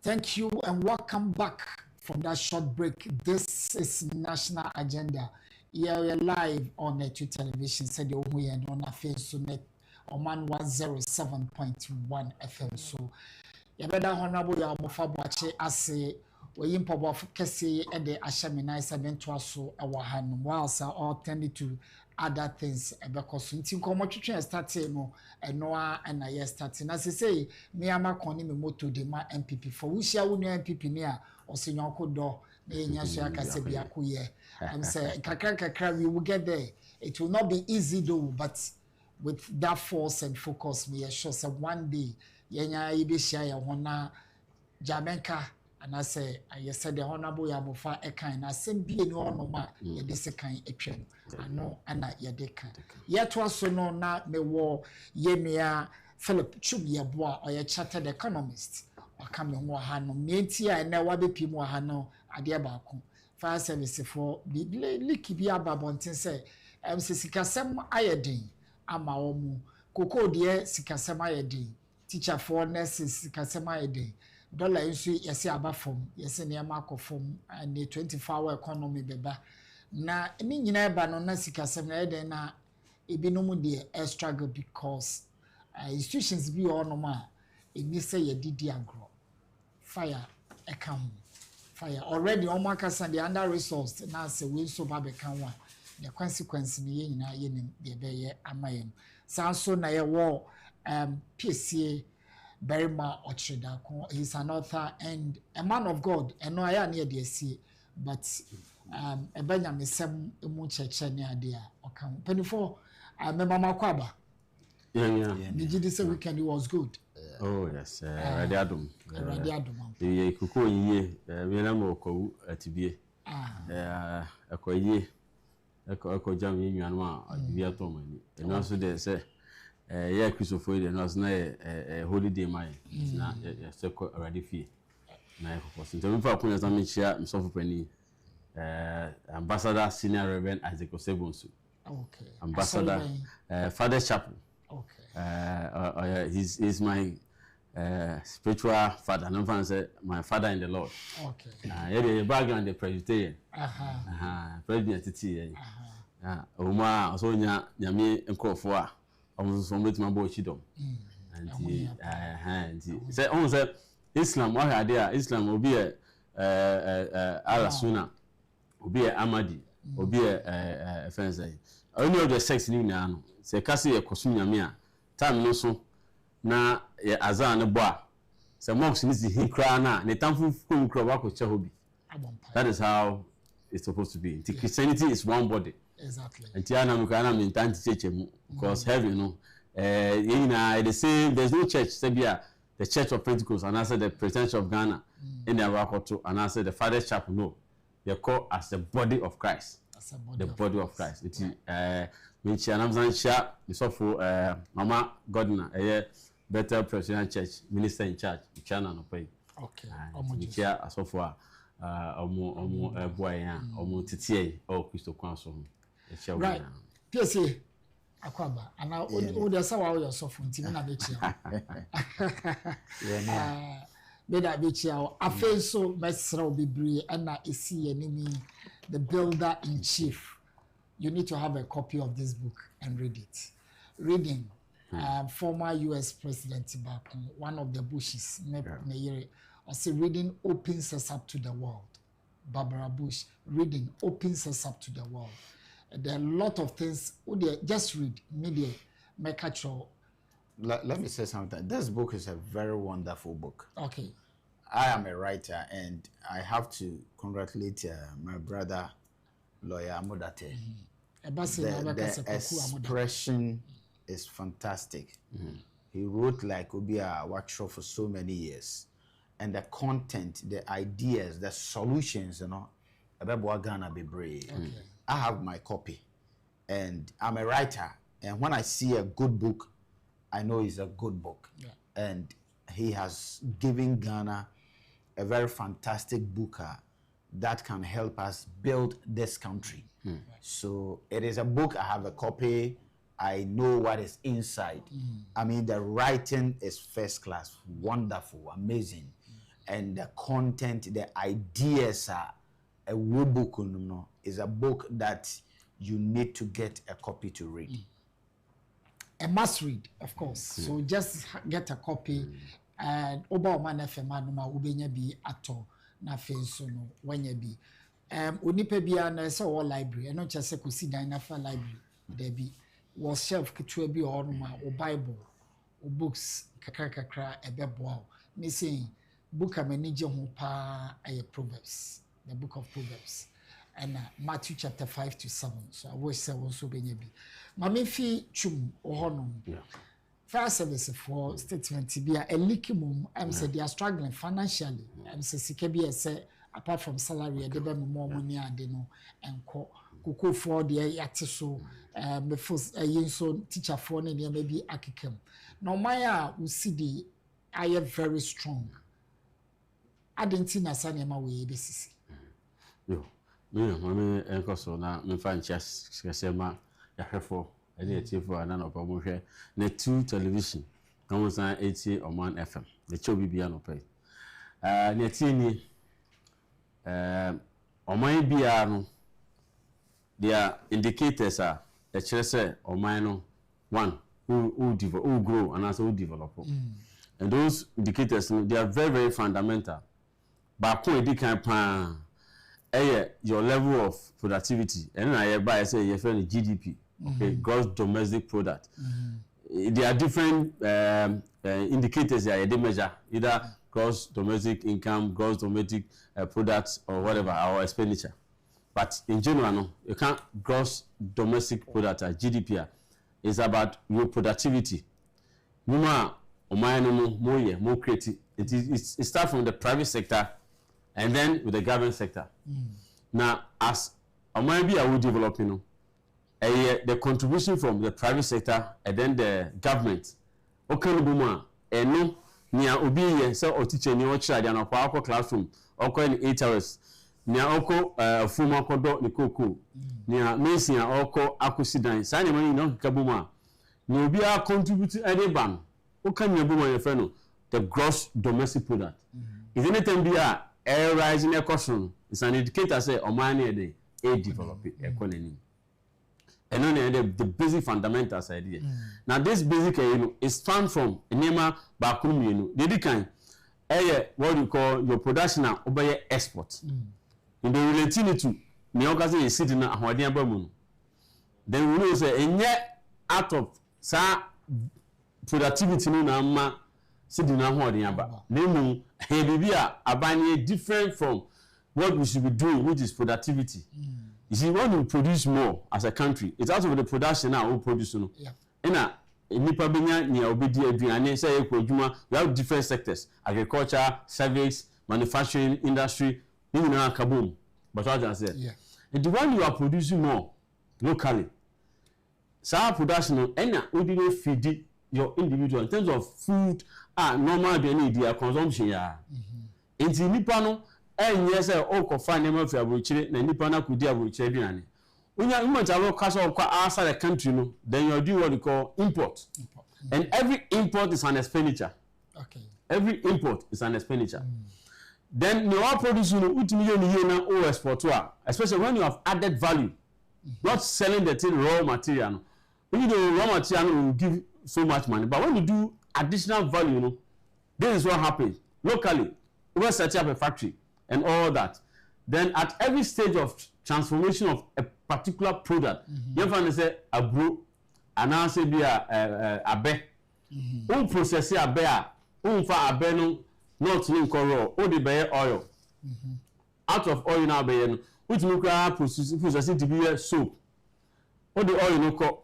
Thank you and welcome back from that short break. This is National Agenda. Here we are live on Network Television. Said you we and on a Facebook on 107.1 FM. So you better honorable ya mufabwache ase we impobo kese e de ashamina 7 to so awahan whilst all tended to other things because nti komotwetwe starting no enoa and I starting as I say me ama koni me moto de ma MPP for we share we MPP ni a osenyonko do na enya so akase bia koye I'm say kakra we will get there. It will not be easy though, but with that force and focus me sure say one day yenya ibe share ya hona Jamaica. And I say, I said the honorable Yamofa Ekan, I send be no normal, ye desekan echen. I know, and I yadeka. Yet was so no na me war, ye mea Philip Chubia bois or ye chattered economist. Or coming more hano, meantia and now wabi pimo hano, adiabako. Fire service for the licky biaba bontin say, Sikasem ayadin, ama omu, Coco dear Sikasem ayadin, teacher for nurses Sikasem ayadin. Dollar issue yesi aba from yesi niyama ko from and the 24-hour economy beba na ni nyina eba no na sikasem na eden na ebinom de struggle because institutions bi on ma eni say ye didi agro fire come fire already on makasa the under resourced na say we so ba be kan one the consequence ni ye nyina ye nim de be ye amayen sanso na ye wo PCA Berima Ochidako, he's an author and a man of God, and no I near the sea, but a Benjamin Sem Mucheche near dear or come 24. I remember Makwaba. Yeah. Did you say weekend it was good? Oh, yes, Radiadum. Radiadum. The Kuko ye, Vienamoko at Tibie. A coye, a jammy, Yanma, Viatomani, and also they say. Yeah, Christopher, and was na a holiday mine. Na so already fee. Na for so for appointment am share so penny ambassador senior reverend Isaac Osebonsu. Okay. Ambassador Father Chapel. Okay. He's my spiritual father. No fan say my father in the Lord. Okay. Yeah, the background the Presbyterian. Presbyterian. Oma so nyame nkofo a so met my boy chidom and say on say Islam what had there Islam will be a Alasuna will be a Amadi will be a fence only of the sex ni na no say kasi e kosu nyame a time no so na azan no boa say monks ni si hikra na ne tamfu kum kro ba ko che hobi. That is how it's supposed to be. Christianity is one body. Exactly. And Tiana Mukana Mintanti Chechem, because heavy, you know. They say there's no church, Sebia, the Church of Pentecost, and answer the Presidential of Ghana in the Arakoto, and answer the Father's Chapel. No, they're called as the body of Christ. The body of Christ. It's which Anamzan Sha, the Sofo, Mama Godna, a better President Church, Minister in charge, China no pay. Okay. Which are so far, Omo Boya, Omo Titie, or Christo Council. Right. PSA Akwaba and now all the sawa yourself until na bechi. Yeah. Be that bechi afen so mesra bebre and na esi enemy the builder in chief. You need to have a copy of this book and read it. Reading former US President Agyapong, one of the Bushes, I say reading opens us up to the world. Barbara Bush, reading opens us up to the world. There are a lot of things. Just read media, make a show. Let me say something. This book is a very wonderful book. Okay. I am a writer and I have to congratulate my brother, lawyer Amodate. The expression is fantastic. He wrote like Obia Watchro for so many years. And the content, the ideas, the solutions, you know, about Ghana be brave. I have my copy, and I'm a writer. And when I see a good book, I know it's a good book. Yeah. And he has given Ghana a very fantastic book that can help us build this country. So it is a book. I have a copy. I know what is inside. I mean, the writing is first class, wonderful, amazing. and the content, the ideas are a book is a book that you need to get a copy to read. A must read, of course. So just get a copy and Oba Man FM anuma ubenya bi ato na face no wenye bi. Onipa bia na se o library, eno che se kosi dan na fa library there be was shelf ketua bi o no o Bible, o books kakra ebeboa. Me saying book amanije ho pa Proverbs, the book of Proverbs. And Matthew chapter 5 to 7. So I wish say also be bi. Mami fi chum ohonum. Fire service for statement to be a leaky mum. Say they are struggling financially. Say sikebi say apart from salary, they be more money and they know and kuku for the yatiso before yinso teacher for ne maybe akikem. Now Maya we see the I am very strong. I didn't see na sanema we besisi. Yo. Mami enkoso na mfa nchas kesema ya hefo ene tifo ana no pamohwe na 2 television no san 80 Oman FM the show bibia no pay na tieni Oman bia no their indicators are the chere say Oman no one who grow and also who develop and those indicators they are very very fundamental ba ko edi kan pa your level of productivity and I buy say your friend GDP, okay, gross domestic product. There are different indicators that they measure, either gross domestic income, gross domestic products, or whatever, our expenditure. But in general, no, you can't gross domestic product GDP is about your productivity. More creative. It starts from the private sector and then with the government sector. Now, as Oman are developing, the contribution from the private sector and then the government, okay, buma, no, near obi so or teacher ni o child and or classroom, or in 8 hours, near oko fuma kodo ni koko, near Mason oko akusidan, sign money no kabuma, ni obi are contributing any ban, okay, ni buma your friend, the gross domestic product. Is anything be a rising economy? It's an indicator say Oman a developing economy. And only the basic fundamentals idea. Now this basic is found from Enema Bakum the kind what you call your production and obey export. In the relativity to Neokazi is sitting at Hawadian Bamun. Then we will say and yet out of sa productivity no na sitting at Hawadian Ba. Nemu Hebibia abani different from what we should be doing, which is productivity. You see, when we produce more as a country, it's out of the production now we produce. Yeah. Nipa benya ni obedi aduane say ekojuma. We have different sectors: agriculture, service, manufacturing, industry. You know, kaboom. But what I said, yeah. And the one you are producing more locally, so production we didn't feed your individual in terms of food. Normal their consumption. Yeah. Into nipa no. Yes, o find them of Febuary, na nipa na kudi abuchire aduane. Unya imantalo kasa outside the country no, then you do what you call import. And every import is an expenditure. Okay. Every import is an expenditure. Then you are producing utimi ye na o export to, especially when you have added value. Not selling the thing raw material no. When you do raw material will give so much money, but when you do additional value no, this is what happens. Locally, we set up a factory and all that. Then at every stage of transformation of a particular product, you find say a brew, and now say be a be. Process a be fa abe no not link raw, o the be oil. Out of oil now be no, which we can process to be soap. O the oil no ko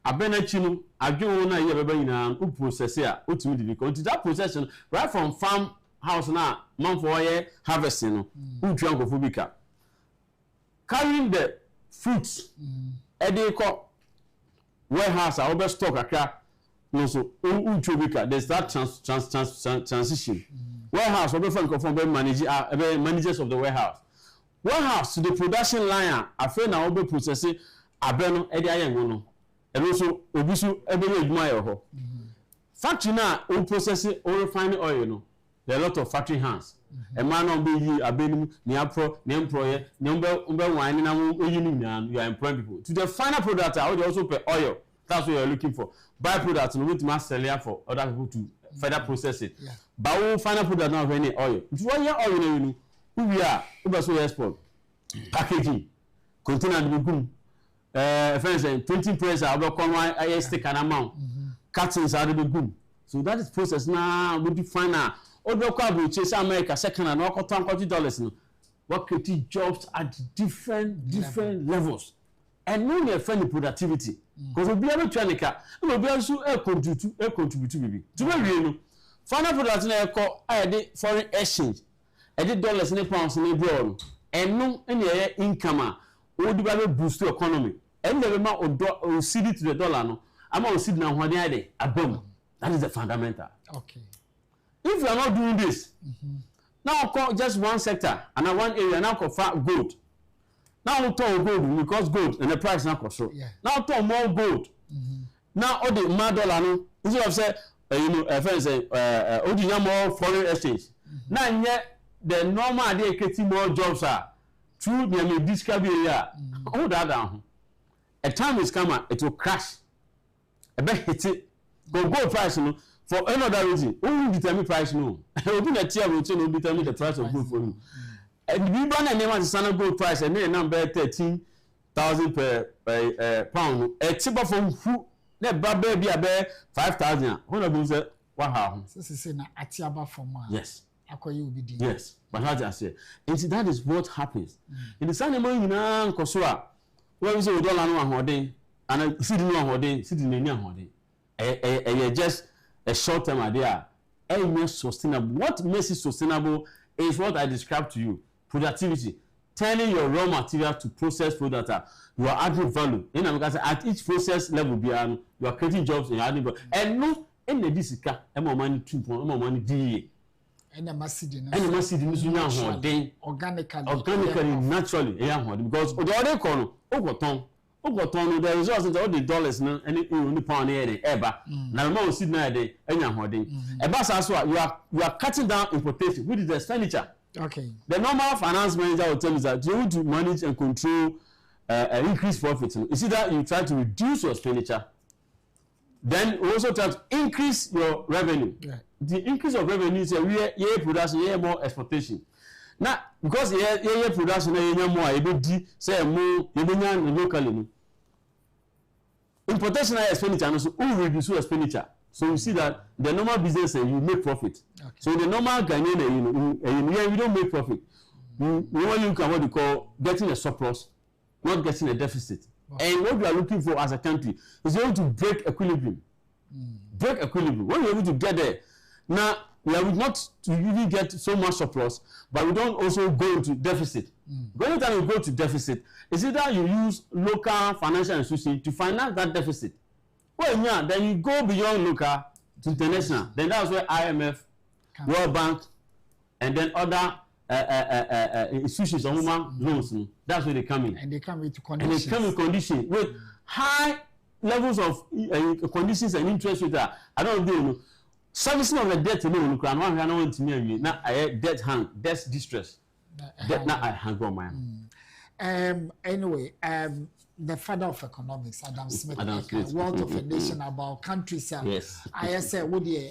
abe na chi no adwo na ye be nyina o process a o timi di because that process right from farm house na man for year harvesting no untwa nkofobika carrying the fruits e dey ko warehouse a over stock akra no so untwa there's that transition warehouse over for nkofo be managers of the warehouse to the production line afa na over processing abe no e dey ayen no and also obisu ebe eduma yo ho factory na o processing o refining oil no. There are a lot of factory hands. A man on be abandoned, near pro, near employer, number wine, and you are employing people. To the final product, I would also pay oil. That's what you're looking for. Byproducts, you need to mass sell for other people to further process it. But we final product now any oil. It's 1 year oil, you know. Who we are, Uber export, packaging, container to be for instance, printing press, I will come I stick an amount. Cuttings are the good. So that is process now. We define now. Other countries, chase America, second and all $20. What create jobs at different levels. And no need friendly productivity. Because we'll be able to make we'll be able to contribute to be. To be real, final productivity I did foreign exchange. I did dollars in pounds in abroad. And no any income would be able to boost the economy. And the amount of cedi to the dollar no. I'm on cedi now one day a bomb. That is the fundamental. Okay. If you are not doing this, now call just one sector and one area now call gold. Now we talk gold because gold and the price now cost so. Now talk more gold. Now all the more dollar no. Instead of say friends say more foreign exchange. Now yet the normal they creating more jobs are through the describe area. Hold that down. A time is coming, it will crash. A bit hit it. Go gold price no. For another reason, who will determine price no? Open a tier will determine the price of gold for you. And we ban a name as standard gold price and then number 13,000 per pound. A cheaper from who that baby a 5,000. One of those what happened? This is an atiaba for man. Yes. Yes, but how I say, and that is what happens. In the same way, you know, Kosua, where we say we don't know how day, and sitting on how day, sitting in how day. Just a short term idea. And sustainable. What makes it sustainable is what I described to you: productivity, turning your raw material to process product. You are adding value. In America, at each process level, you are creating jobs and adding value. And no, in the disika, more money 2 more money DA. And the massively organically, naturally, because the other corner, the results of all the dollars, any pound ever. Now, more sit now, you are cutting down importation, which is the expenditure. Okay. The normal finance manager will tell you that you want to manage and control increase profits. You see that you try to reduce your expenditure. Then we also try to increase your revenue. The increase of revenue is a production, more exportation. Now, because production, more, say more, locally. Importation and expenditure, and also will reduce your expenditure. So you see that the normal business, you make profit. Okay. So the normal Ghanaian, you don't make profit. You only look at what you call getting a surplus, not getting a deficit. Okay. And what we are looking for as a country is able to break equilibrium. Break equilibrium. When we're able to get there, now we are not to really get so much surplus, but we don't also go into deficit. When you go to deficit, is either you use local financial institutions to finance that deficit. Well, yeah, then you go beyond local to international. Then that's where IMF, World Bank, and then other institutions of human loans. That's where they come in. And they come with conditions. And they come with conditions with high levels of conditions and interest rates. I don't know. Servicing of the debt alone, I don't want to me. Now I debt hang, debt distress. Debt now I hang on my. Anyway, the father of economics, Adam Smith, Wealth of a Nation about countries. Yes. I say, would you?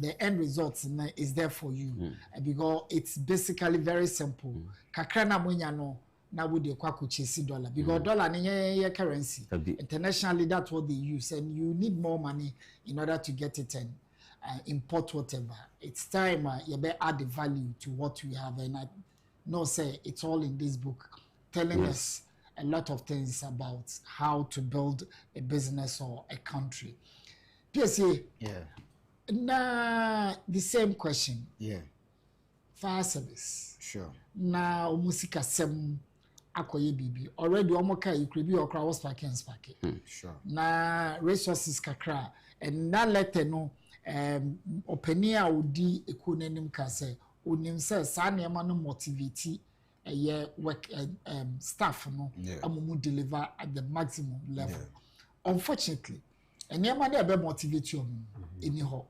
The end result is there for you because it's basically very simple. Kakrana munyano na would you chase dollar because dollar is currency. Internationally, that's what they use, and you need more money in order to get it and import whatever. It's time you better add the value to what we have, and I know say it's all in this book telling us a lot of things about how to build a business or a country. PSA. Yeah. Na the same question. Yeah. Fire service. Sure. Na musika sem akoye bibi. Already omoka you could be okra was parking. Sure. Na resources kakra and na letter no openia odi ekonenim ka say onim say sa na no motivate work staff no amumu deliver at the maximum level. Unfortunately, and your money be motivate you any ho.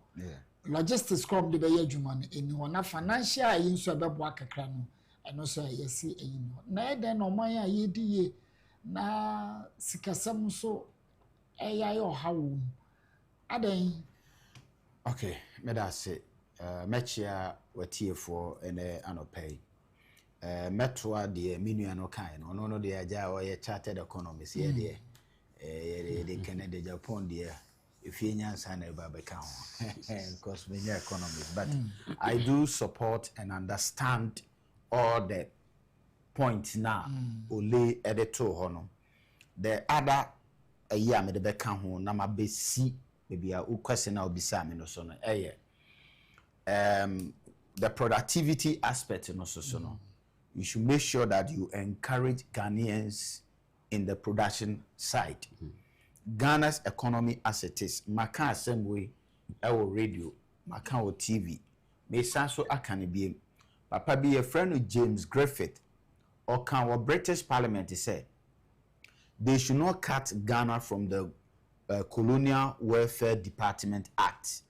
logistics come the be adwuma eni wona financial yi nso bebo akakra no eno so yesi eyin na eden no man a yedi ye na sikasam so eya yo hawo adan. Okay, me da say mechia watiefo ene anopay metwa de menu no kan no de aja o ye chartered economist ye de Canada Japan de if you nyansa na ba be kan because we are economists, but I do support and understand all the points now ole edito ho no the other year me de be kan ho na ma be si maybe a question na obisa me no so no the productivity aspect no so no you should make sure that you encourage Ghanaians in the production side. Ghana's economy as it is, maka same way our radio, maka o TV, me sanso akane bi papa bi a friend of James Griffith or can what British Parliament say they should not cut Ghana from the Colonial Welfare Department Act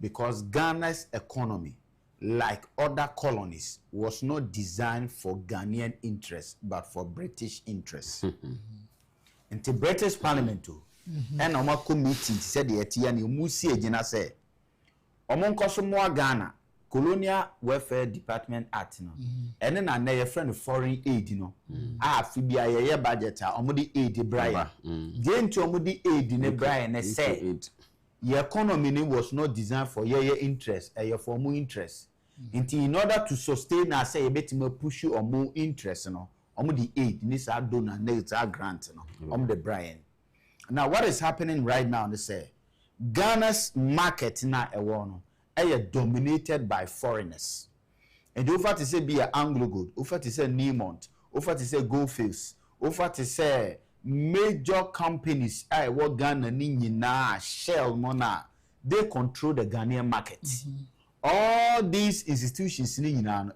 because Ghana's economy, like other colonies, was not designed for Ghanaian interests but for British interests. And the British Parliament too, and our committee said the Etienne Musi Ejina say, Omon Kosomoa Ghana Colonial Welfare Department Act no, and then I friend of foreign aid no, Febuary year budget omudi aid Brian, gain to omudi aid in Brian say. Your economy was not designed for your interest, your for more interest. In order to sustain, I say, a bit more push you or more interest, no, the aid, this are donor, next are grant, no, the Brian. Now, what is happening right now? They say Ghana's market now a one, dominated by foreigners. And over to say be an Anglo good, over to say Newmont, over to say Goldfields, over to say major companies what Ghana na Shell Mona they control the Ghanaian market. All these institutions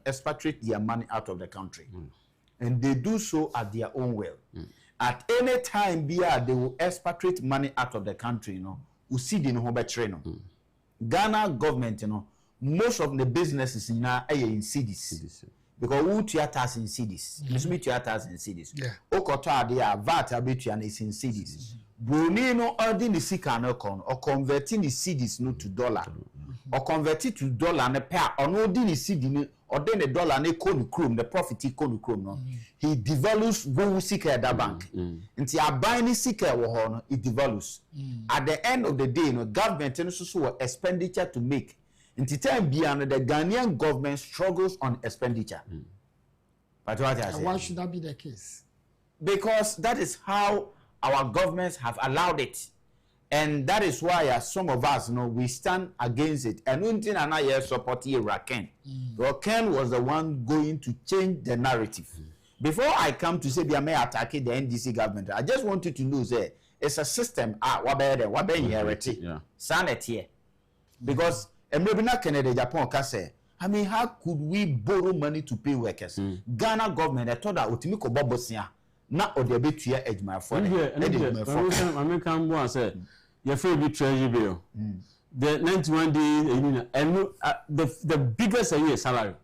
expatriate their money out of the country and they do so at their own will. At any time they will expatriate money out of the country, you know, we see the Ghana government, you know, most of the businesses now are in cities. Because who theaters in cities, theaters in cities. Okota they are VAT habitual is in cities. Brunei no ordinary sika no con or converting the cities no to dollar or convert it to dollar and a pair or no ordinary cedi or then a dollar and a chrome the profit he chrome no. He develops go sika at that bank. Until a buying sika no it develops. At the end of the day, no government and also expenditure to make. In the time beyond the Ghanaian government struggles on expenditure. But what I say, why should that be the case? Because that is how our governments have allowed it. And that is why some of us, you know, we stand against it. And until I support Raken. Raken was the one going to change the narrative. Before I come to say we may attack the NDC government, I just wanted to know say it's a system what inherited sanity. Because Emrebina Canada Agyapong say, I mean, how could we borrow money to pay workers? Ghana government, I thought that Utimiko Bobosia, not or the bit here edge my phone. American one said, your favorite treasury bill. The 91 days, and the biggest a year salary.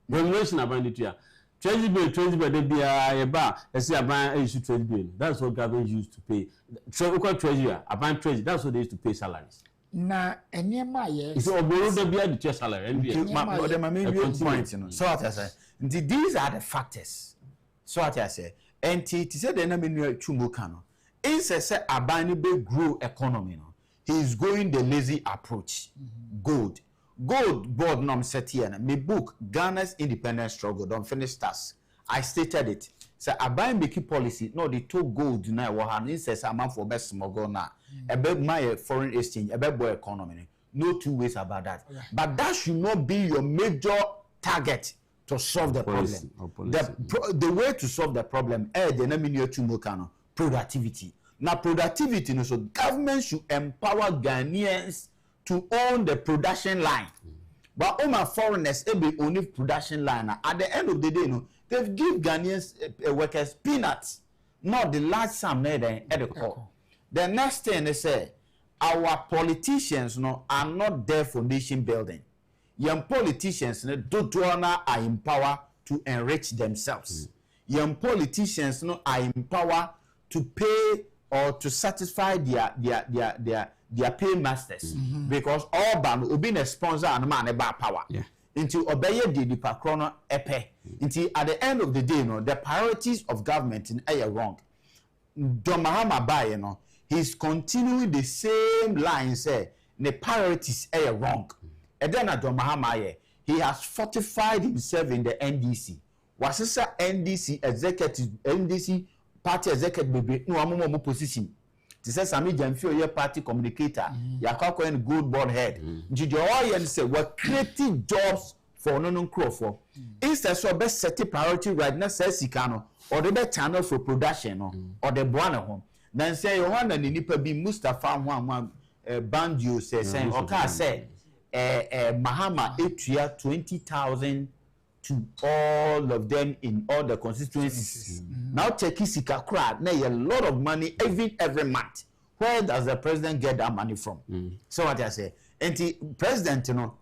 Remuneration about it here. Treasury bill, they be a bar, let's say a buy issue treasury bill. That's what government used to pay. Treasury, a bank treasury, that's what they used to pay salaries. Na enema yes. So borrow the beer the salary and point, you know. So what I say, these are the factors. So what I say, and to say the name Chumukano, is say abani be grow economy. No, he is going the lazy approach. Gold board nom set here. My book Ghana's independent struggle. Don't finish task. I stated it. So abani make policy. No, they took gold now. What he says a man for best smuggle now. About my foreign exchange, about boy economy. No two ways about that. But that should not be your major target to solve the problem. The way to solve the problem is productivity. Now productivity, so government should empower Ghanaians to own the production line. But all my foreigners be only production line. At the end of the day, they give Ghanaians workers peanuts, not the large sum at the core. The next thing they say, our politicians no are not there for nation building. Young politicians no are in power to enrich themselves. Young politicians no are in power to pay or to satisfy their paymasters. Because all ban will be a sponsor and man about power. Until obey the pakrono epe. Until at the end of the day, no, the priorities of government in are wrong. Domahama Baye, no, he's continuing the same line, say the priorities are wrong. And then at Domahama, he has fortified himself in the NDC. Was this NDC executive, NDC party executive baby? No, I'm position. This is Sami Jamfio, your party communicator. Yakako and good board head. Jijoy say we're creating jobs for non for. Instead, so best set priority right now says Sikano or the best channel for production or the Buana home. Then say you want and nipa be Mustafa one Bandio says okay say Mahama 20,000 to all of them in all the constituencies. Now take Isika crowd, now a lot of money every month. Where does the president get that money from? So what I say, and the president, you know,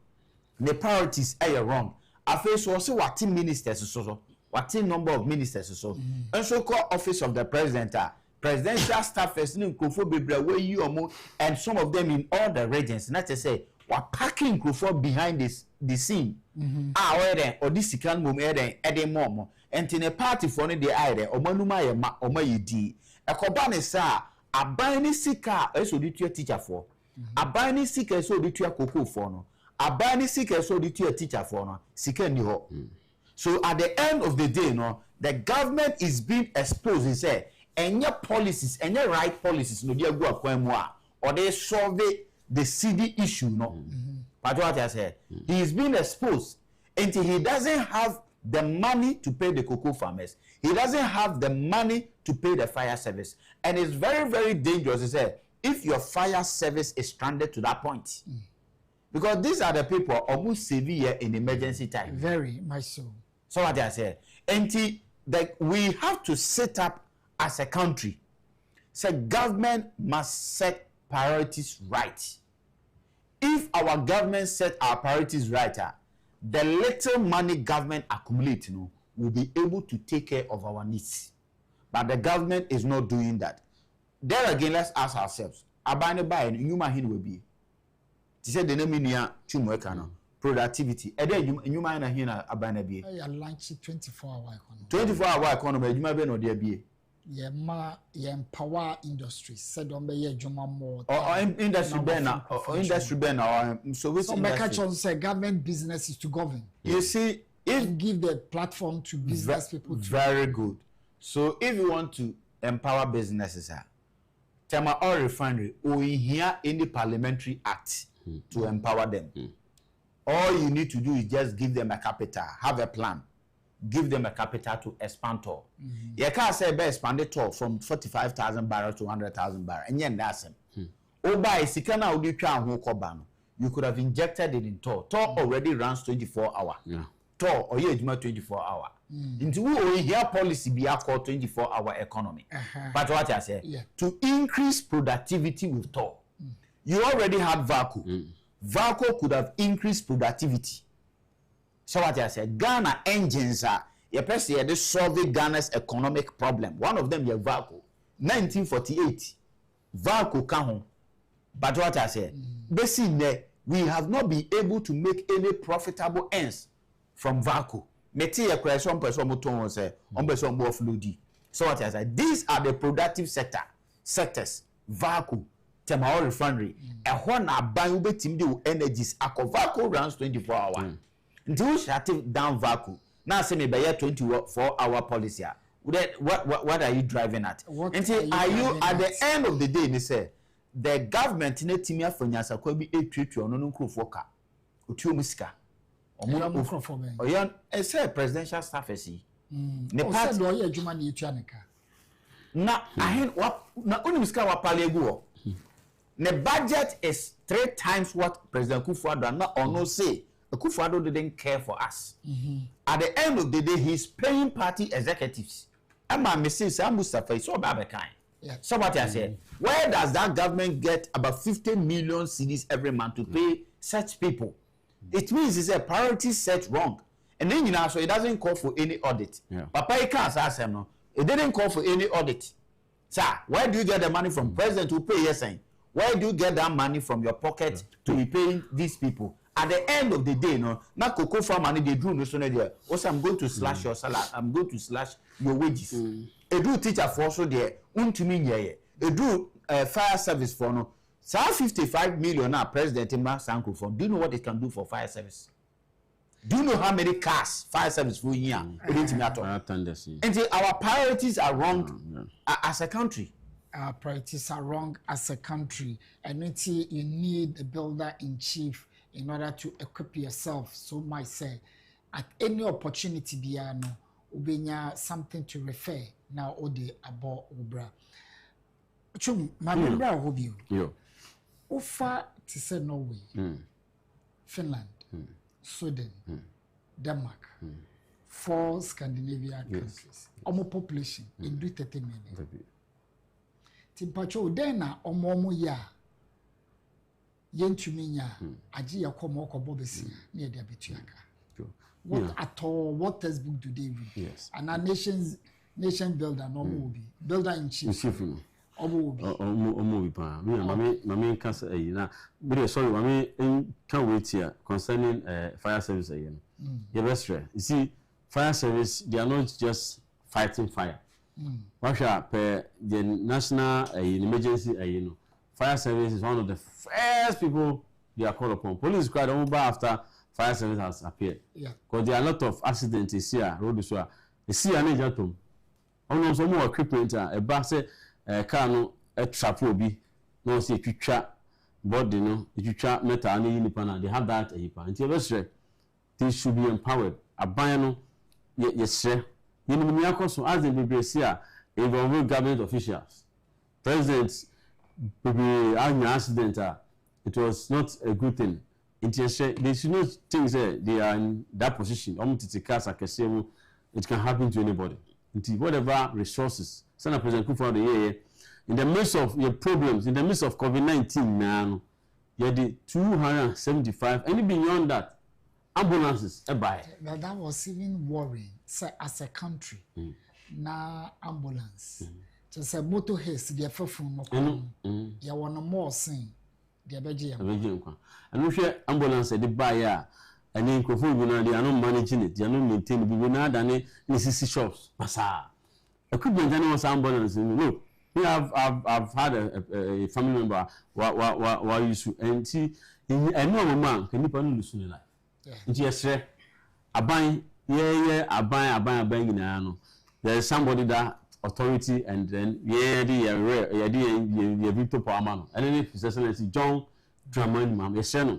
the priorities are wrong. I feel so what team ministers so what team number of ministers so and so called office of the president presidential staffers in Akufo-Addo where you are more and some of them in all the regions. Not to say what packing Akufo behind the scene. Or this can move adding more and in a party for the idea or manuma or my d a cobani sa a buying sika so did your teacher for a buying sika so did your cocoa for no a buying sika so did your teacher for no sika new. So at the end of the day, no, the government is being exposed. He said, and your policies and your right policies no dear go or they solve the city issue, no. But what I said, he is being exposed until he doesn't have the money to pay the cocoa farmers. He doesn't have the money to pay the fire service. And it's very, very dangerous. He said, if your fire service is stranded to that point. Because these are the people almost severe in emergency time. Very much so. So what I said, until we have to set up as a country. So government must set priorities right. If our government set our priorities right, the little money government accumulates, you know, will be able to take care of our needs. But the government is not doing that. There again, let's ask ourselves, abane buy and human hin will be. She said the name chumwekano productivity. Ede human hin abane be. I launch 24-hour economy. 24-hour economy, you be no there be. Power industry said on the juma more or industry banner or industry banner so which say government business is to govern. You see, if give the platform to business people to very good. So if you want to empower businesses, Tema Oil Refinery we hear in the parliamentary act to empower them. All you need to do is just give them a capital, have a plan. Give them a capital to expand to. You can't say be expanded to from 45,000 barrels to 100,000 barrels. And yet that's him. Oba Sikana Udipia and Hokobano. You could have injected it in Tor. Tor already runs 24 hours. Tor or you 24 hours. Into we hear policy be called 24-hour economy. But what I say, to increase productivity with Tor. You already had Vaco. Vaco could have increased productivity. So what I said, Ghana engines are your person they solve Ghana's economic problem. One of them is Vaco. 1948, Vaco came home. But what I said, basically, we have not been able to make any profitable ends from Vaco. So what I said, these are the productive sectors. Vaco, Tema Oil Refinery, and one are buying energies. Vaco runs 24 hours. Until we shut down Vaco. Now say me by 24-hour policy. What are you driving at? Until are you at the end of the day? They say the government in Timia for Nyasa could be a treat you on no crew for car. Utiumuska. Or young, I say presidential staff is he. The part lawyer Jumani Chanica. Now I had what not only Miska Palego. The budget is 3 times what President Akufo-Addo not or no say. Akufo-Addo didn't care for us. At the end of the day, he's paying party executives. I'm a Mrs. Mustafa, so Babakai. Yeah. So what I say, where does that government get about 50 million cedis every month to pay such people? It means it's a priority set wrong. And then, you know, so it doesn't call for any audit. Yeah. Papa, you can't ask him, no. It didn't call for any audit. Sir, where do you get the money from? President to pay, yes, saying. Where do you get that money from your pocket to be paying these people? At the end of the day, no, now cocoa farm money they drew no sooner there. Also, I'm going to slash your salary. I'm going to slash your wages. A do teacher for also there. A do fire service for no. So 55 million now President in Sanko for. Do you know what it can do for fire service? Do you know how many cars fire service for year? And our priorities are wrong as a country. Our priorities are wrong as a country, and you need a builder in chief in order to equip yourself. So might say, at any opportunity, biano, ubenya something to refer now. Ode abo ubra. Chum, my member hobby. Ufa to say Norway, Finland, Sweden, Denmark, 4 Scandinavian countries. Omo population in 30 million. Timpacho dena omo ya yentumi nya agi yakomo okobo besi na dia betuaka. What at all, what textbook do they read? Yes. And our nation builder no will be builder in chief. Omo pa. Me can say na but sorry, me can wait here concerning fire service again. You see, fire service, they are not just fighting fire. Per the national emergency, fire service is one of the first people they are called upon. Police quite over after fire service has appeared. Yeah. Because there are a lot of accidents here, road so. You see an Agyapong. Almost some more equipment. A bus, car no, a trap will be no see picture body no, picture metal and independent. They have that until they should be empowered. A biano, yes, sir. You know, so as the BBC involving government officials, presidents, an accident, it was not a good thing. They should not think that they are in that position. It can happen to anybody. Whatever resources, Senate President Akufo-addo, in the midst of your problems, in the midst of COVID-19 now, you had the 275, and beyond that, ambulances buy. That was even worrying. So as a country, na ambulance. Just a motor haste, the phone, you want more sing. The Agyapong. And we share ambulance the buyer, and then they are not managing it, they are not maintaining it. We now done necessary shops. Massa. Equipment was ambulance. Look, I've had a family member who used to, and see, I know a man can you lose in life. Yes, sir. I buy, I buy in a there is somebody that authority, and then the Victor Palman, and then His Excellency John Dramani Mam. Yes, no.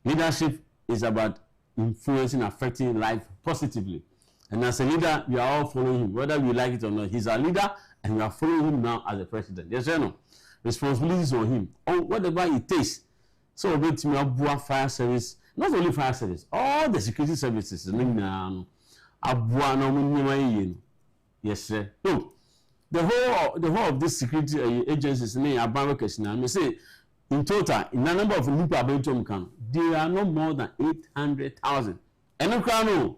Leadership is about influencing, affecting life positively. And as a leader, we are all following him, whether we like it or not. He's our leader, and we are following him now as a president. Yes, no. Responsibilities on him, on whatever it takes. So we to me fire service, not only fire service, all the security services. Yes, sir. No, the whole of this security agencies in I say in total, in the number of people there are no more than 800,000. And no crown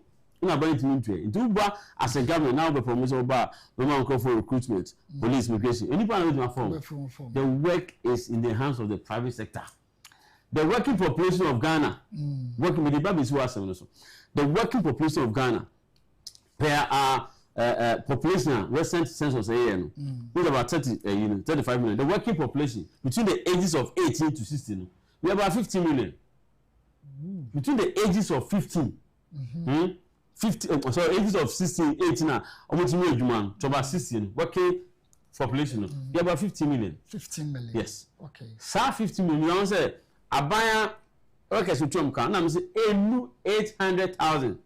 as a government now the promotion about no for recruitment, police, immigration. The work is in the hands of the private sector. The working population of Ghana, working with the working population of Ghana, there are population recent census is about 35 million. The working population between the ages of 18 to 16, we have about 15 million. Between the ages of 15, ages of 16, 18, almost to about 16, working population, we have about 15 million. 15 million. Yes. Okay. Sa 15 million, say, a buyer, okay, so Trump can, I'm saying 800,000.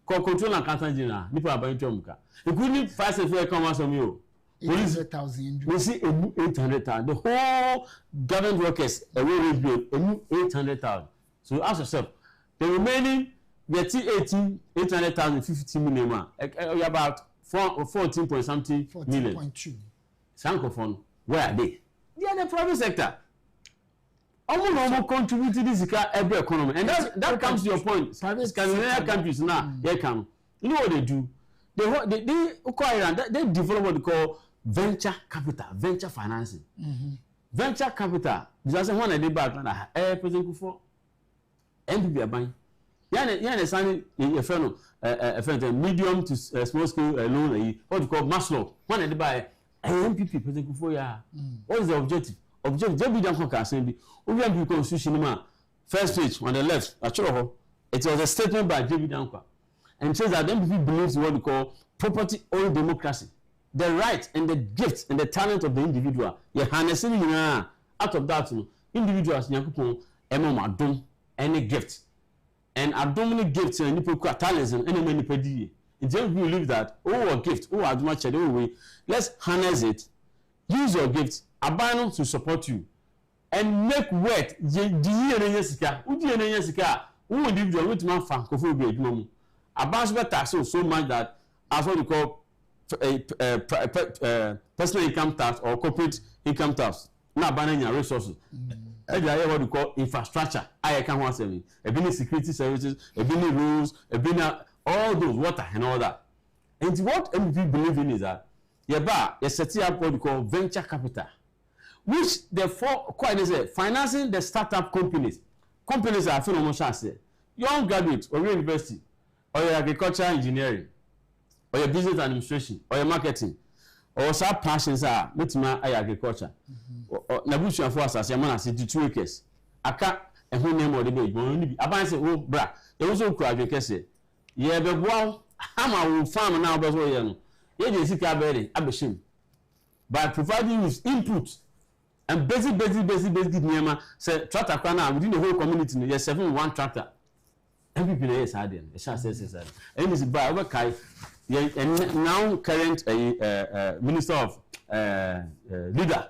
Control and Canton General, people are buying Trump. You couldn't fast if you come out from you. 800,000. We see 800,000. The whole government workers, a way bill, 800,000. So ask yourself, the remaining, we are 800,000, 50 million, about 14 point something million. 14.2. Sankophone, where are they? They are the private sector. Almost contribute to this every economy, and that comes to your point. Scandinavian countries now, they come. You know what they do? They acquire they develop what they call venture capital, venture financing. Venture capital. Because one of the back and President Kufo, MPP are buying. Yeah, signing a friend, medium to small scale loan. What you call Maslow. One of the buy MPP President Kufo. Yeah. What is the objective? Objective. JB Danko can say be. We constitution first page on the left. It was a statement by JB Danko, and says that MPP believes in what we call property-owned democracy. The right and the gifts and the talent of the individual. You harnessing out of that, individuals nyankopon adom any gift. And abdominal gifts and people talents and any many pedi. In general, we believe that a gift, adoma let's harness it, use your gifts, abandon to support you, and make work. Individual with man fan abandon tax so much that as what we call personal income tax or corporate income tax. Now abandoning your resources. What we call infrastructure. I can want to say, security services, rules, all those water and all that. And what MPP believe in is that you set up what we call venture capital, which therefore financing the startup companies. Companies are phenomenal. Young graduates or university, or your agricultural engineering, or your business administration, or your marketing, or some passions are agriculture. Nabushi and Force as a man, 2 acres. Aka and who name or the baby. About say, oh, bra, there was also crowd. Yeah, but wow, Hammer will farm now, but oh, yeah, you see, Abishim. By providing with input and basic Nema say, tractor corner within the whole community, yes, 7-1 tractor. Every people is hiding, a chance says, and it's by our Kai, and now current minister of leader.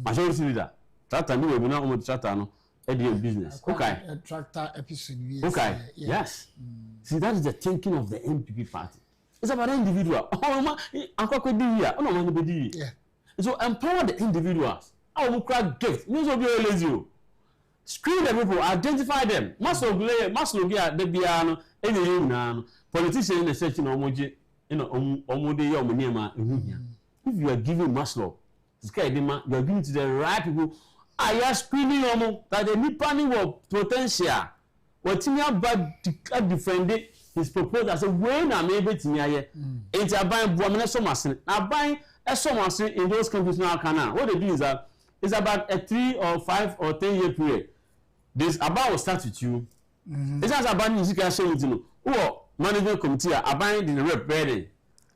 Majority leader. Tractor no we na omo tractor no e dey business. Okay. Tractor episode. Okay. Yes. See, that is the thinking of the MPP party. It's about the individual. Oh man, akoko di here. Oh no man be di. Yeah. So empower the individuals. How we crack gift. You so be lazy. Screen the people, identify them. Maslow the bia no e dey you na. Politicians in the search no omoje, omo dey your money if you are giving Maslow you are giving to the right people. I am screening that the Nipani will potential. What in your bad defend his proposal as a way I'm able to near it's a buying Buamina now buying a Somerson in those countries now. What they do is that it's about a 3 or 5 or 10 year period. This about will start with you. It's not about music and showing you know. Management committee are buying the rep ready.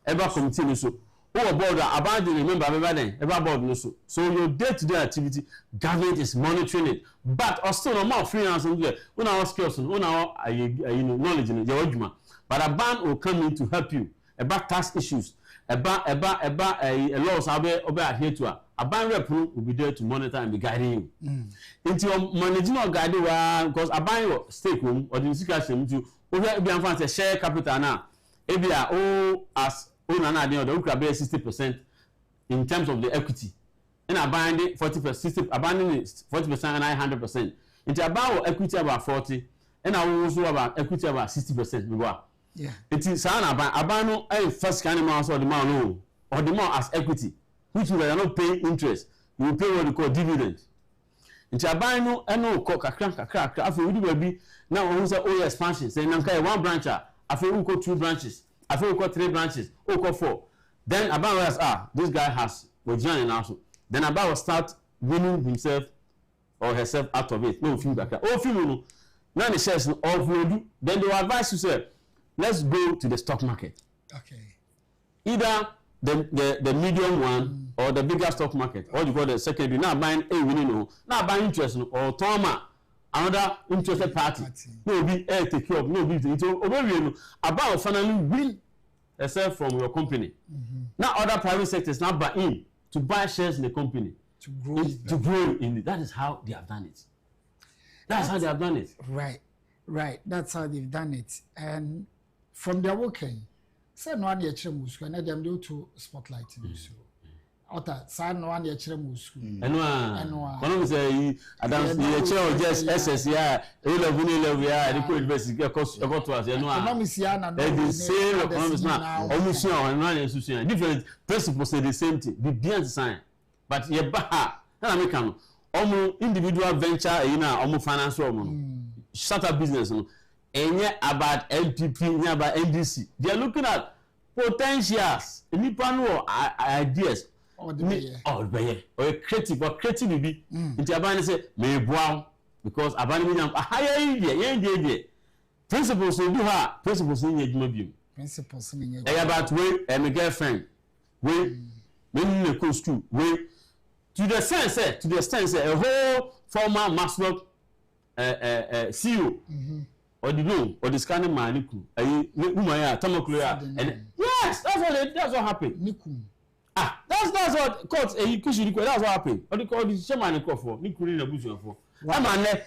Ever committee so. Board abandon member ever board so your day-to-day activity government is monitoring it, but also no more freelance on there when our skills on our knowledge in your argument, but a ban will come in to help you about tax issues about a laws about here to a ban rep will be there to monitor and be guiding you into your managing or guiding because a ban your stake home or the situation to over be share capital now as they could be 60% in terms of the equity. And abandoning 40%, abandoning 40% and 100%. Into about equity about 40, and I also about equity about 60%. Yeah. It is abandon a first kind of amount or the amount as equity, which you are not paying interest. You will pay what you call dividends. Into abandon and no cock a crack. After we will be now on the expansion. Say, Nankai 1 branch, after we go 2 branches. I think we got 3 branches, we got 4. Then about us, this guy has joining also. Then about will start winning himself or herself out of it. No film back. Oh, film now the shares offload. Then they will advise you say, let's go to the stock market. Okay. Either the medium one or the bigger stock market, or you call the secondary. Now buying a winning, now buying interest or Toma. Another interested party. No be take care of no be it about finally win yourself from your company. Now other private sectors now buy in to buy shares in the company to grow in it. That is how they have done it. That's how they have done it. Right. That's how they've done it. And from their working, say no one yet and them do to spotlight in Ota sa no an ye kire mu school. Eno kono say Adam ye kire just SS ya A11 ya the university go to us eno economics ya na no the same economics na almost na susu different principles say the same thing the beyond sign but ye ba na make am individual venture na finance startup business no enye about NPP enye about NDC they are looking at potentials nipa no ideas or creative be nti abani say me boa because abani me nyam higher idea principles do ha principles in adwuma bi principles in about way my girlfriend way when you go school way to the sense a whole former Maxwell CEO or the room or the scanning man niku woman ya tamakulu ya and yes that's what happened niku that's what court kushi that's what happened or the chairman niku for niku ni na busu for am ane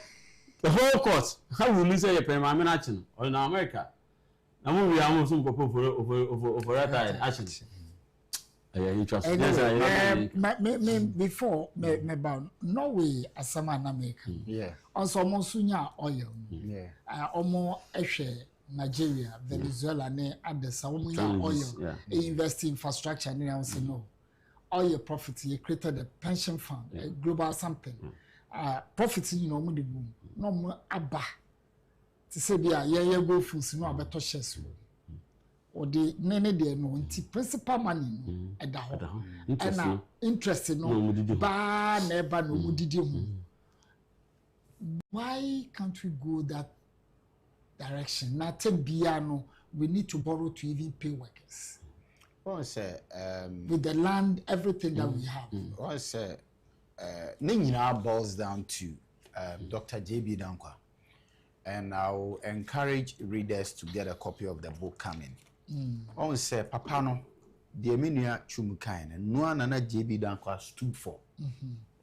the whole court how will you say your permanent na chin or in America na mo we am so nkofo over that action before me about Norway asama na America also almost sunya oil omo ehwe Nigeria Venezuela ne others omo oil invest in infrastructure and I say no oil profit you created a pension fund a global something profit you know mo de boom no mo aba to say bia ye go foods no abeto shares or the nene de no nti principal money e da ho and interest no ba na eba no mudidi hu. Why can't we go that direction? Na te bia no we need to borrow to even pay workers. Well, say with the land everything that we have. Well, say nyina boils down to Dr. JB Dankwa, and I'll encourage readers to get a copy of the book coming. On say papa no the menua chumukan no na JB Dankwa stood for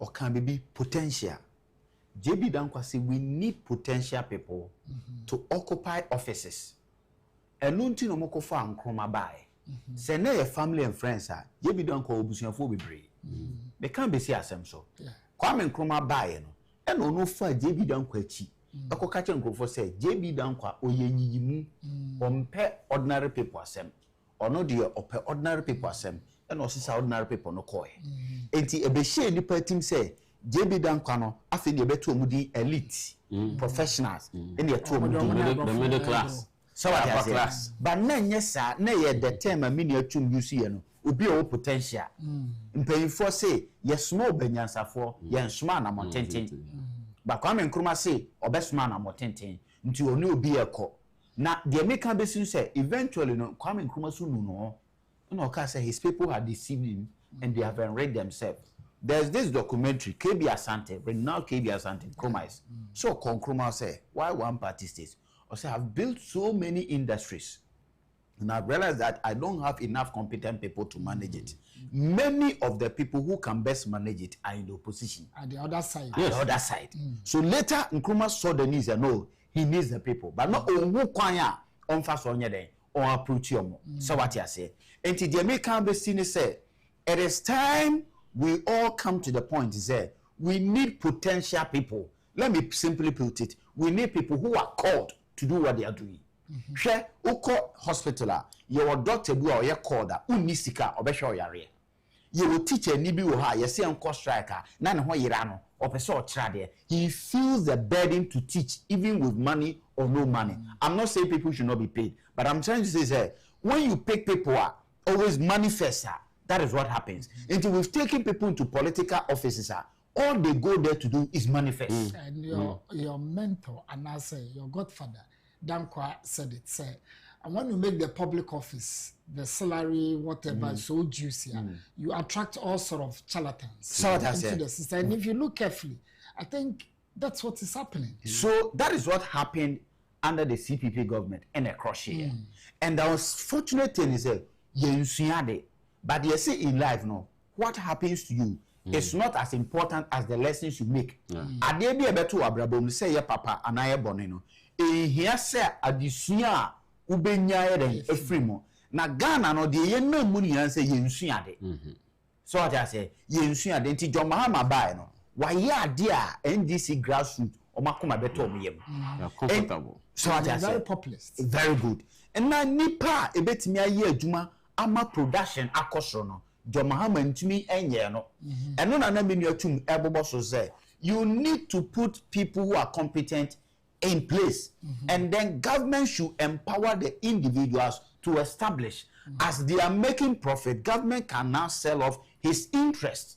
or can be potential. JB Dankwa say we need potential people to occupy offices and nunti no moko fa ankroma bai say na your family and friends are JB Dankwa obusuafo bebre they can be see asem so kwame nkroma bai no e no no fa JB Dankwa achi akoka che nkrofo say JB Dankwa oyenyiyimu ompe ordinary people asem ono de ope ordinary people asem e no sisa ordinary people no koy enti ebehye nipa tim say JB Dankwa no afi de beto omudi elite professionals in the the middle class so what class but na nyesa na ye the term amini atum use ye no obi o potential mpanyfo say ye small banyansafo ye nsoma na motenten ba kwame nkruma say obesoma na motenten nti oni obi ekọ na the make be say eventually no kwame nkruma so no no ka say his people had deceived him and they have enraged themselves. There's this documentary, KB Asante, renowned KB Asante, Nkrumah. So Nkrumah say, why one party states? I say, I've built so many industries, and I've realized that I don't have enough competent people to manage it. Many of the people who can best manage it are in the opposition. At the other side. At the other side. So later, Nkrumah saw the needs and no, he needs the people. But not on who kwanya on fast on your or approach you. So what you say? And the American Bessini said, it is time we all come to the point is that we need potential people. Let me simply put it. We need people who are called to do what they are doing. Share uko hospital, your doctor bu or your called unisika or besho yare. You will teach a nibi ha, you see uncle striker, none ho yirano, or peso trade. He feels the burden to teach, even with money or no money. I'm not saying people should not be paid, but I'm trying to say, when you pick people up, always manifest. That is what happens. Until we've taken people into political offices, all they go there to do is manifest. And your mentor, and I say your godfather, Dankwa said it. Say, and when you make the public office, the salary, whatever, so juicy, you attract all sort of charlatans into the system. And if you look carefully, I think that's what is happening. So that is what happened under the CPP government and across here. And the unfortunate thing is that but you see in life, no, what happens to you is not as important as the lessons you make. Ade bi ebeto abrabom say your papa anaye bonino. Here say adisua ubenya ye den efrimo. Na Ghana no de ye na mu ni say ye nsua de. So what I say, yensu adenti John Mahama buy no. Why ya dear NDC grassroots or makoma beto miyem. Comfortable. So what I say, very populist. Very good. And now nipa ebetimi aye adwuma ama production akosro no. John Mahama ntumi enye no. Eno na na menu atum ebobo so say you need to put people who are competent in place, and then government should empower the individuals to establish. As they are making profit, government can now sell off his interest.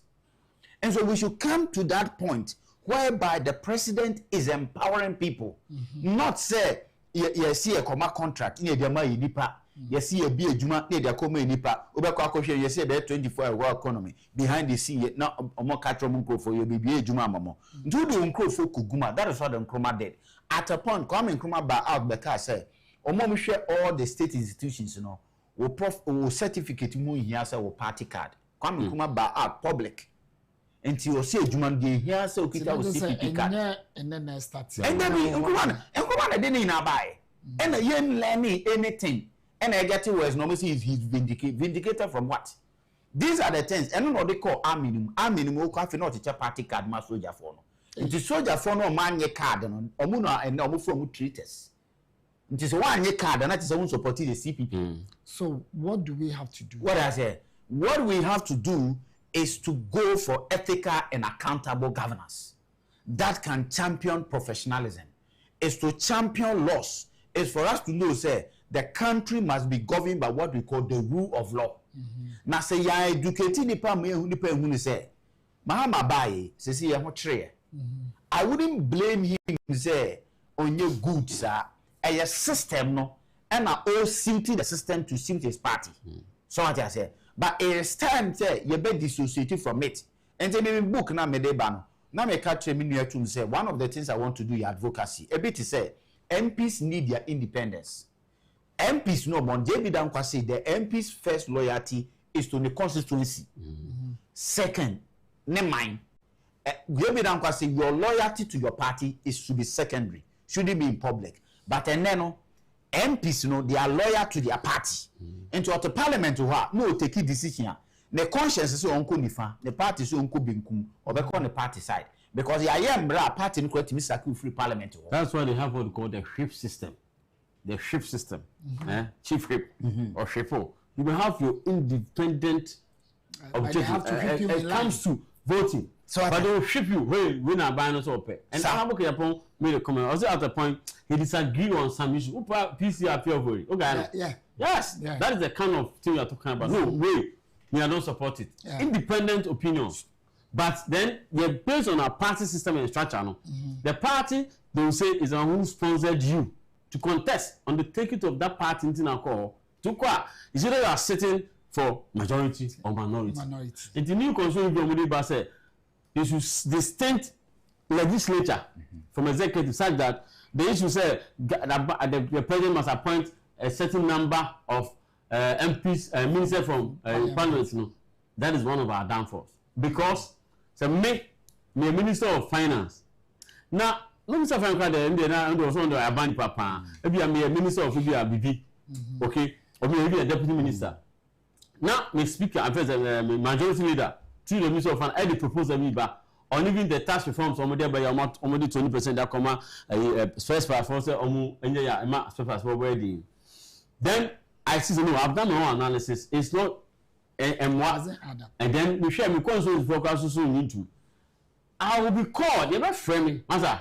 And so we should come to that point whereby the president is empowering people, not say you see a comma contract in a nipa, you see a be a juma near the comma nipa, Ubaka you see a 24-hour economy behind the scene, not a more catchroom for your baby juma mamo. Do the uncle for Kuguma, that is what the Nkrumah did. At a point, coming Nkrumah by out the car say, Omo share all the state institutions, you know. Or certificate mu here say or party card come kuma ba out public until you say juman dey here say okita with CPP card and then start and then nkuman didn't na buy and yen learning anything and I get it was no say he's vindicated from what. These are the things and no they call arminum o kwa fi not party card ma soldier for no nti soldier for no man ye card no omu no and omu from treaters. It is one year card and that is someone supporting the CPP. So what do we have to do? What I say, what we have to do is to go for ethical and accountable governance that can champion professionalism. Is to champion laws. Is for us to know say the country must be governed by what we call the rule of law. Now say ya educating nipa me hunu say Mahama baye say ya ho tre. I wouldn't blame him say on your good sir. A system no and all suiting the system to suit his party. So what I say, but it is time say you be dissociated from it. And then me book na me deba no. Na me catch me near to say one of the things I want to do is advocacy. A bit to say MPs need their independence. MPs no bon JB dan say the MPs first loyalty is to the constituency. Second, ne mind. JB dan say your loyalty to your party is to be secondary. Shouldn't be in public. But and then MPs they are loyal to their party. And to the parliament no take a decision. The conscience is uncle nifa, the party is uncle binkum, or they call the party side. Because the party in free parliament. That's why they have what we call the whip system. The whip system. Chief whip or shifo. You will have your independent objective. It comes to voting. So but they will ship you when I buy us up. And Agyapong made a comment. Also at the point he disagreed on some issues. PCR Febuary. Okay. Yes. Yeah. That is the kind of thing you are talking about. No way. We don't support it. Yeah. Independent opinions. But then they're based on our party system and structure. No? The party they will say is one who sponsored you to contest on the ticket of that party in alcohol. To qua is either you are sitting for majority or minority. And the new constitution say they should distinct legislature from executive such that the issue say the president must appoint a certain number of MPs, ministers from parliament. No, that is one of our downfalls because so make me a minister of finance. Now, minister of finance and also under a band papa. Maybe I'm a minister of BP, okay, or maybe a deputy minister. Now, me speaker, I majority leader. To the minister of finance, I propose a back on even the tax reforms. Already by amount, already 20% that come stress for force. Then I see no. I've done my own analysis. It's not and then we share. We consult focus so need to. I will be called. You're not framing, master.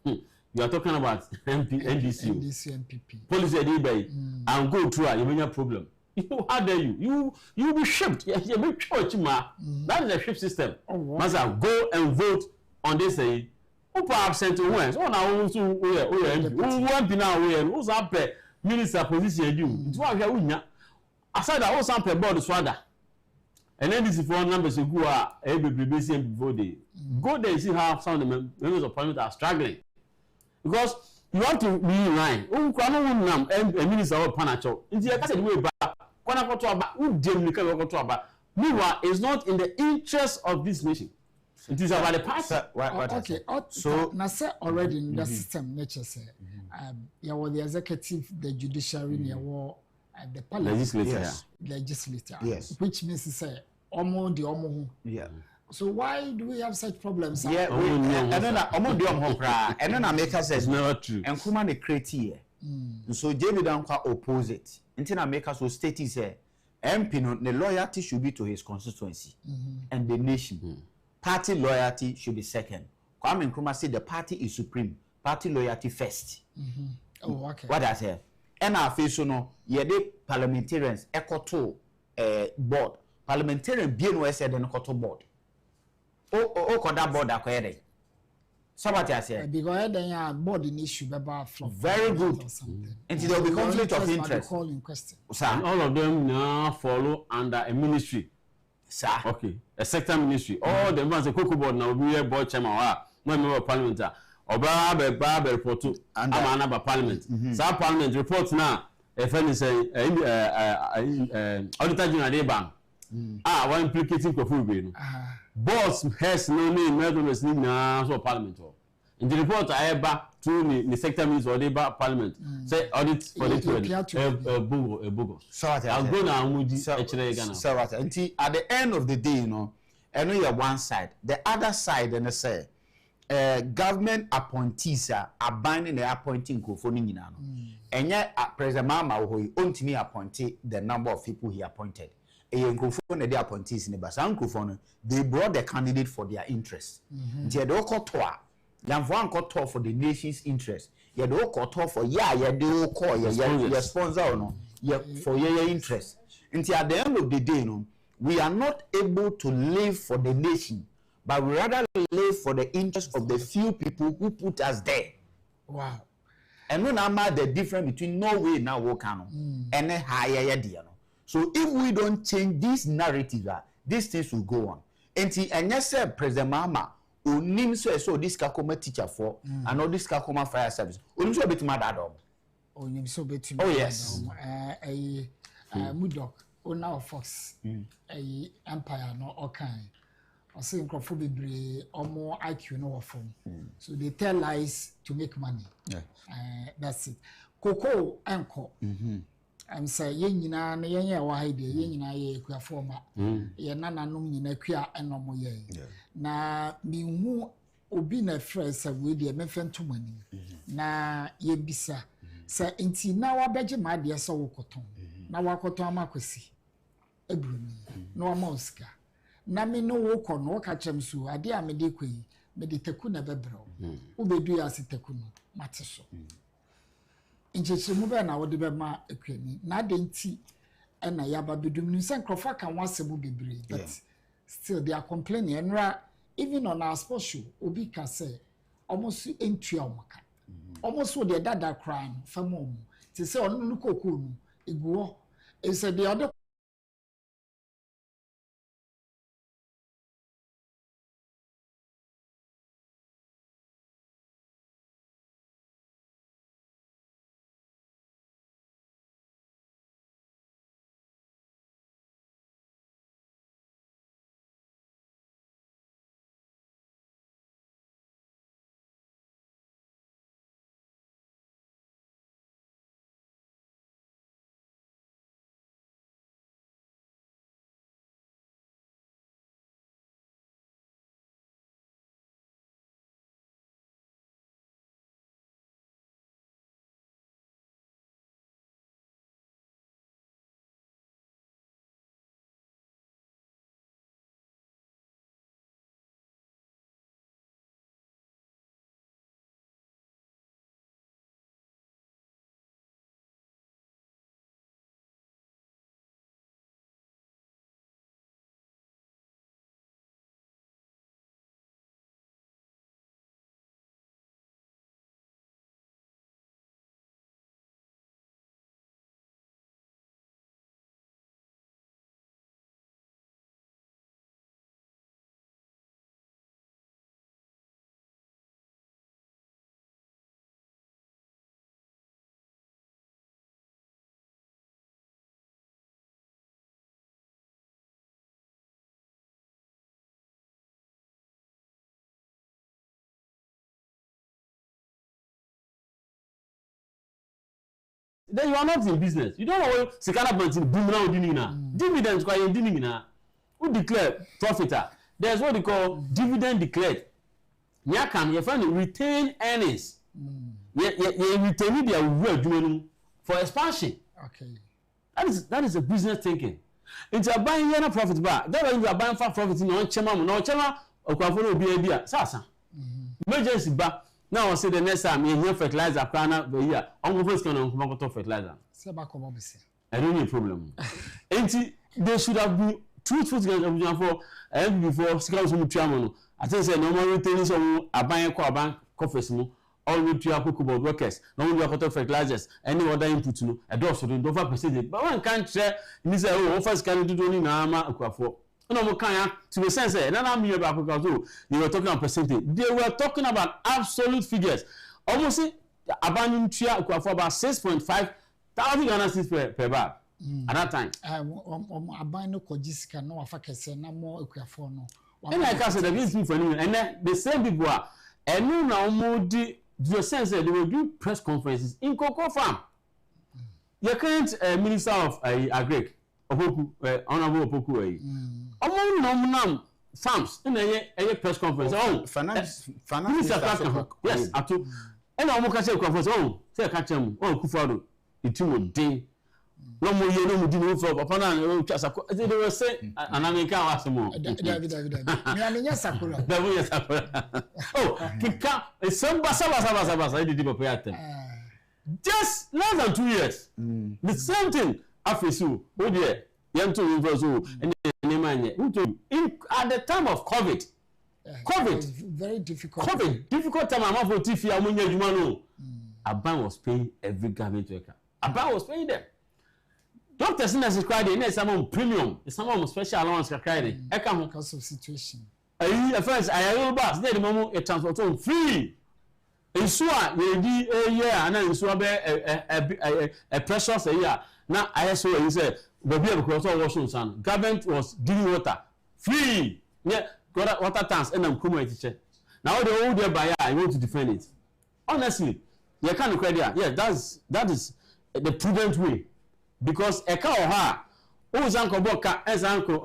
You are talking about NDC, MPP, policy debate, and go through. You mean a problem. How dare you? You be shipped. You be church, ma. That is a ship system. Master, go and vote on this. Who absent to win? So now who want now win? Who's up minister position you? It's what we are. Aside that, who's up board swagger? And then this is for numbers who are able to be seen before they go there. You see how some of the members of parliament are struggling because you want to be in line. Who can a minister of Panacho? It's the way back. Meanwhile, it's not in the interest of this nation. It is about the party. Okay. So now say already in the system, nature say, you have the executive, the judiciary, you have the parliament, legislature. Yes. Which means to say omo di omo. Yeah. So why do we have such problems? Yeah, and then omo di omo kra. And then America says never true. And kuma ne create here. So Jamie don't quite oppose it. Until America so state is MP no the loyalty should be to his constituency and the nation. Party loyalty should be second. Kwame Nkrumah said the party is supreme. Party loyalty first. Oh, okay. What I say? And our face no, ye de parliamentarians ekoto board. Parliamentarian bien we said ekoto board. O koda board akoyede. So what I say? Because then your board in issue from very good. And there will be conflict of interest. And all of them now follow under a ministry. Sir. Okay, a sector ministry. All the ones a cocoa board now be a board chairman. One member of parliament. Oba report to another parliament. Some parliament reports now. If any say auditor general dey ban. One implicating Kofu. Boss has no name. Medalist name na so parliament. In the report I back to the sector ministry or the parliament. Say audit for the bogus. So what I'll go now. So what? Until at the end of the day, you know, I know you're one side. The other side, and they say. Government appointees are binding the appointing Kofoni Nano. And yet, President Mama, who ultimately appointed the number of people he appointed. And Kofoni, the appointees in the Basan Kofoni, they brought the candidate for their interests. They had all toa. Yamvan koto for the nation's interest. You had all koto for do call your sponsor or no, for your interest. Until at the end of the day, no, we are not able to live for the nation. But we rather live for the interest of the few people who put us there. Wow. And no matter the difference between Norway and now Wokano and a higher idea. So if we don't change this narrative, these things will go on. And yes, sir, President Mama, who names so this Kakoma teacher for and all this Kakoma fire service. Also a bit mad at all. Oh, yes. Mudok, owner of Fox, a empire, no all kind. I say bebre omo IQ no form. So they tell lies to make money. Yeah. That's it. Cocoa anko. Say ye nyina na ye wa haide ye nyina ye kua forma. Ye nananom nyina kua enomo ye. Na mi hu obi na frɛ sɛ we de mefento mani. Na ye bisa sɛ enti na wa beje ma de sɛ wo koton. Na wa koton amakwasi. Ebrumi. Na wa mosika. Na me no wo kɔ no ka kyem so ade a me de kɔ yi me de taku na bebro wo bedu ya se taku no mate so incheche mu be na wo de be ma akwani na de nti e na ya ba bedum ni se nkrofa kan wasemu bebre but still they are complaining and even on our sports show obi ka say almost entua omaka almost wo de dada cry no famo ti se onu nu kokoo nu eguo e se the other Then you are not in business. You don't know what Sikana Bantin boom now dinina. Dividends kwa yin dinina. who declare profit. There's what they call dividend declared. You can your friend retain earnings. You retain their word for expansion. Okay. That is a business thinking. Into a buying your profit bar. That way you are buying for profit no chema okwafo obi abia sasa. Emergency ba. Now I say the next time you hear fertilizer plan the year. On first can on fertilizer. Say back come be say. I don't need a problem. And they should have been truthful for and before scouts mu tuamono. I think say no more retaining some aban kwa bank coffers mu all with your cocoa workers, no more water fertilizers, any other input no. A door so don't percentage. But one can't share this first can do only na akwafo. No more can to the sense and I'm here about you were talking about percentage. They were talking about absolute figures. Almost abandoned tria for about 6.5 thousand Ghana cedis per bag at that time. Abandoned Kojisika no afakese na more equafo no. And I can say the reason for anyone and then the same people are and no now more the sense that they will do press conferences in cocoa farm. Your current Minister of Agric, Opoku, Honorable Opoku, among nominal farms in a press conference. Oh, finance, yes, up to. And I'm going to say, oh, say, catch him, oh, Kufado, it will day. No more, you know, do for upon an they were saying, and I mean, can't ask more. Oh, some basa, I did pay at them. Just less than 2 years. The same thing, Afisu, oh dear, young to Universal, and at the time of COVID. COVID, very difficult. COVID, difficult time. I'm for TV. Aban was paying every government worker. Aban was paying them. Doctors in the cried in some premium, some special allowance cried. I come because of situation. First, I have bus. Then the moment a transport on free. In Sua, you did a year, and then Sua a precious a year. Now I saw you said, the beer because all washing son. Government was giving water free. Yeah, got water tanks and I'm coming teacher. Now the old there buyer, I want to defend it. Honestly, you can't credit. Yeah, that is the prudent way. Because a cow ha, oh, uncle Boka, as uncle,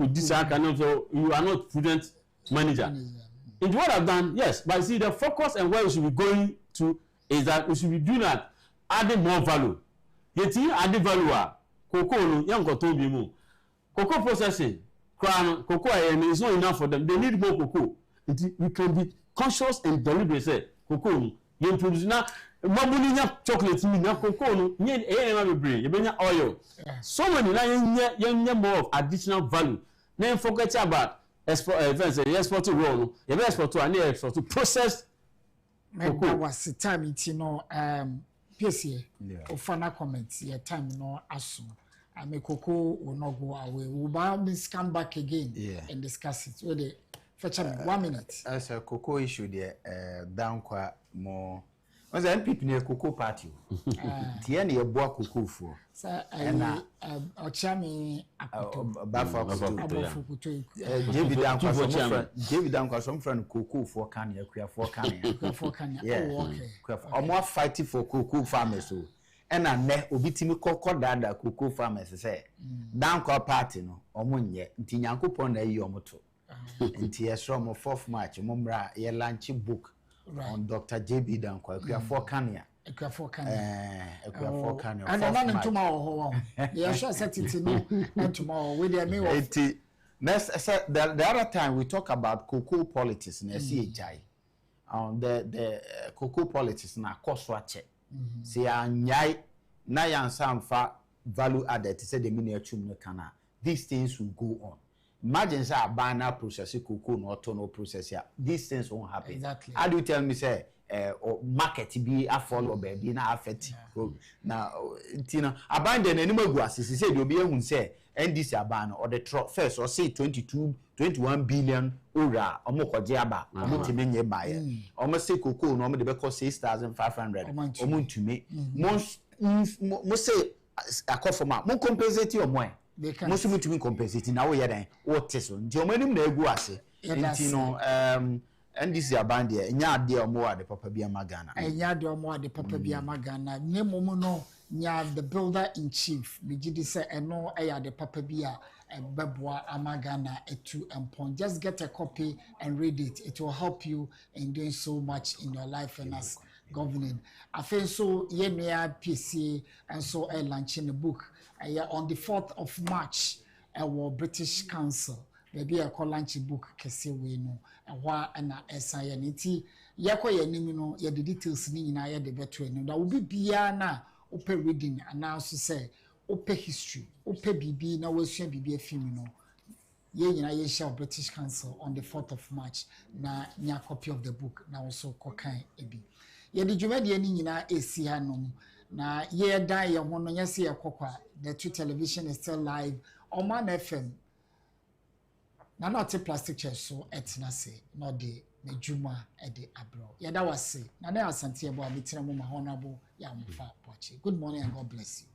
this uncle, you are not prudent manager. Into what I've done, yes, but see the focus and where we should be going to is that we should be doing that, adding more value. Yet you add value, cocoa, young cocoa, cocoa processing, crown, cocoa, and it's not enough for them. They need more cocoa. We can be conscious and deliberate. Say, cocoa, you produce now. Mabunya chocolate me na cocoa no nye you bring oil so many na more of additional value na forget about export to roll no you export to and export to process cocoa was time it no PSA of final comments your time no aso I make cocoa will not go away we will come back again and discuss it with the fetch 1 minute as a cocoa issue there down quite more. Was the MPP near Cocoa Party? Tiani a boa cocoa for. Sir, and Ochami Bafokuto. David Uncle, some friend cocoa for Kanya, for Kanya. Yeah, or more fighting for cocoa farmers. And I ne obitimi cocoa dada cocoa farmers say. Down call party no, or moon yet, Tinyanko pon a yomoto. And Tia Strom of 4th March, Mumbra, a lunchy book. Right. On Dr. J.B. Danko, Equia Kanya. And I'm not tomorrow. Yeah, sure, set it tomorrow with their new. The other time we talk about cocoa politics in CHI. The cocoa politics na cost watch. See, I na some fa value added to say the miniature kana. These things will go on. Imagine say a banana process cocoa no no process. These things won't happen. Exactly. How do you tell me say market be a follow baby na affect now Tina abandon any more guasses say you be able say and this abandon or the first or say 21 billion ora omokwaje aba omutime nye buy almost say cocoa no me be 6,500 omuntumi mo say akofoma mo compensate your money most of them compensate now we are what is on the money na egu ase no and this is a band here nya de omo ade papa bia magana nya de omo ade papa bia magana ne momo no nya the builder in chief megidi say eno eya de papa bi a beboa amagana etu empon. Just get a copy and read it. It will help you in doing so much in your life and as governing. I think so yenua PC and so launching a book on the 4th of March our British Council. Maybe I call launch book kese we no ehwa na esaya nti yakọ yanim no ye the details ni nyina ye de beto enu da obi bia na ope reading and also say ope history ope bibi na wasua bibi afim no ye nyina ye share British Council on the 4th of March na nya copy of the book na also kokan ebi ye de dwumade ni nyina esi hanom na ye dan ye ho no nya se ye kokwa. The 2 television is still live on Man FM. Na not a plastic chair so etina say no de na dwuma e de abro. Yada wase. Na na asante ebo abetira mo ma honorable ya mfa poche. Good morning and God bless you.